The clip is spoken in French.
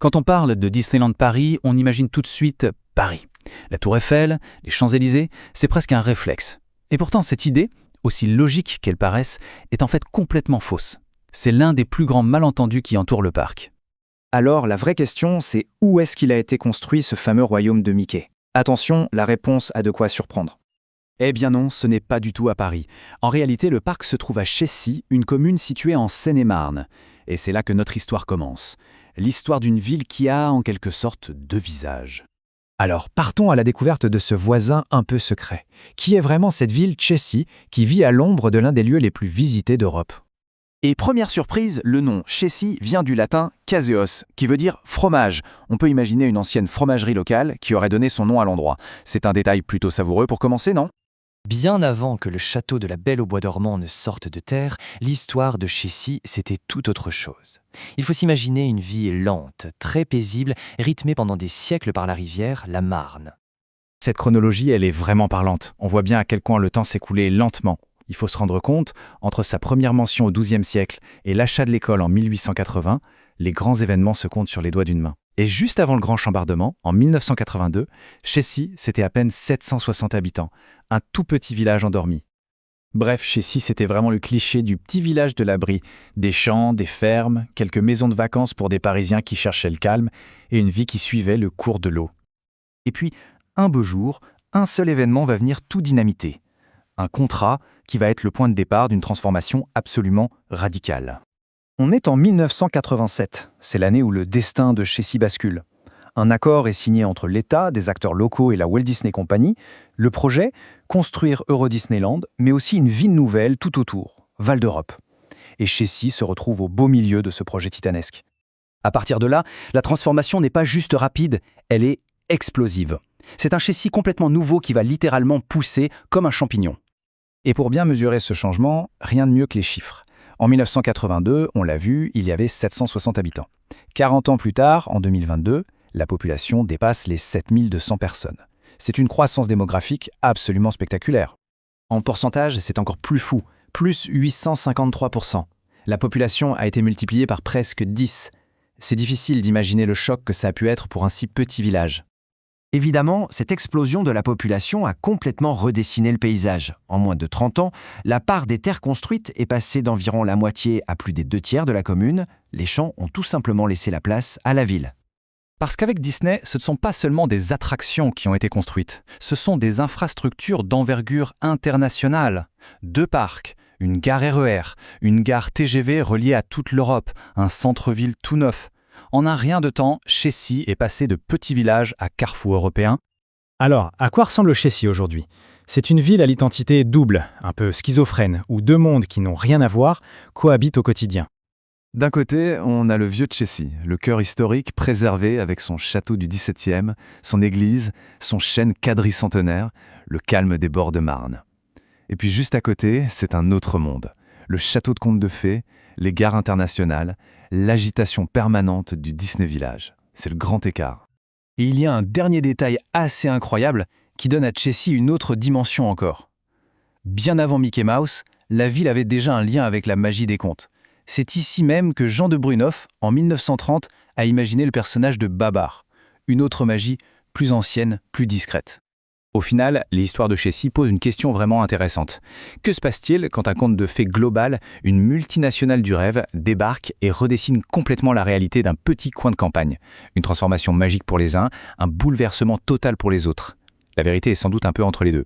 Quand on parle de Disneyland Paris, on imagine tout de suite Paris. La Tour Eiffel, les Champs-Élysées, c'est presque un réflexe. Et pourtant, cette idée, aussi logique qu'elle paraisse, est en fait complètement fausse. C'est l'un des plus grands malentendus qui entoure le parc. Alors, la vraie question, c'est où est-ce qu'il a été construit ce fameux royaume de Mickey? Attention, la réponse a de quoi surprendre. Eh bien non, ce n'est pas du tout à Paris. En réalité, le parc se trouve à Chessy, une commune située en Seine-et-Marne. Et c'est là que notre histoire commence. L'histoire d'une ville qui a, en quelque sorte, deux visages. Alors, partons à la découverte de ce voisin un peu secret. Qui est vraiment cette ville Chessy, qui vit à l'ombre de l'un des lieux les plus visités d'Europe? Et première surprise, le nom Chessy vient du latin caseos, qui veut dire fromage. On peut imaginer une ancienne fromagerie locale qui aurait donné son nom à l'endroit. C'est un détail plutôt savoureux pour commencer, non? Bien avant que le château de la Belle au Bois dormant ne sorte de terre, l'histoire de Chessy, c'était tout autre chose. Il faut s'imaginer une vie lente, très paisible, rythmée pendant des siècles par la rivière, la Marne. Cette chronologie, elle est vraiment parlante. On voit bien à quel point le temps s'écoulait lentement. Il faut se rendre compte, entre sa première mention au XIIe siècle et l'achat de l'école en 1880, les grands événements se comptent sur les doigts d'une main. Et juste avant le grand chambardement, en 1982, Chessy, c'était à peine 760 habitants, un tout petit village endormi. Bref, Chessy, c'était vraiment le cliché du petit village de l'abri. Des champs, des fermes, quelques maisons de vacances pour des Parisiens qui cherchaient le calme, et une vie qui suivait le cours de l'eau. Et puis, un beau jour, un seul événement va venir tout dynamiter. Un contrat qui va être le point de départ d'une transformation absolument radicale. On est en 1987, c'est l'année où le destin de Chessy bascule. Un accord est signé entre l'État, des acteurs locaux et la Walt Disney Company. Le projet, construire Euro Disneyland, mais aussi une ville nouvelle tout autour, Val d'Europe. Et Chessy se retrouve au beau milieu de ce projet titanesque. À partir de là, la transformation n'est pas juste rapide, elle est explosive. C'est un Chessy complètement nouveau qui va littéralement pousser comme un champignon. Et pour bien mesurer ce changement, rien de mieux que les chiffres. En 1982, on l'a vu, il y avait 760 habitants. 40 ans plus tard, en 2022, la population dépasse les 7200 personnes. C'est une croissance démographique absolument spectaculaire. En pourcentage, c'est encore plus fou, plus 853%. La population a été multipliée par presque 10. C'est difficile d'imaginer le choc que ça a pu être pour un si petit village. Évidemment, cette explosion de la population a complètement redessiné le paysage. En moins de 30 ans, la part des terres construites est passée d'environ la moitié à plus des 2/3 de la commune. Les champs ont tout simplement laissé la place à la ville. Parce qu'avec Disney, ce ne sont pas seulement des attractions qui ont été construites, ce sont des infrastructures d'envergure internationale. 2 parcs, une gare RER, une gare TGV reliée à toute l'Europe, un centre-ville tout neuf. En un rien de temps, Chessy est passé de petit village à carrefour européen. Alors, à quoi ressemble Chessy aujourd'hui? C'est une ville à l'identité double, un peu schizophrène, où deux mondes qui n'ont rien à voir cohabitent au quotidien. D'un côté, on a le vieux Chessy, le cœur historique préservé avec son château du XVIIe, son église, son chêne quadricentenaire, le calme des bords de Marne. Et puis juste à côté, c'est un autre monde. Le château de contes de fées, les gares internationales, l'agitation permanente du Disney Village. C'est le grand écart. Et il y a un dernier détail assez incroyable qui donne à Chessy une autre dimension encore. Bien avant Mickey Mouse, la ville avait déjà un lien avec la magie des contes. C'est ici même que Jean de Brunehaut, en 1930, a imaginé le personnage de Babar, une autre magie plus ancienne, plus discrète. Au final, l'histoire de Chessy pose une question vraiment intéressante. Que se passe-t-il quand un conte de fées global, une multinationale du rêve, débarque et redessine complètement la réalité d'un petit coin de campagne? Une transformation magique pour les uns, un bouleversement total pour les autres. La vérité est sans doute un peu entre les deux.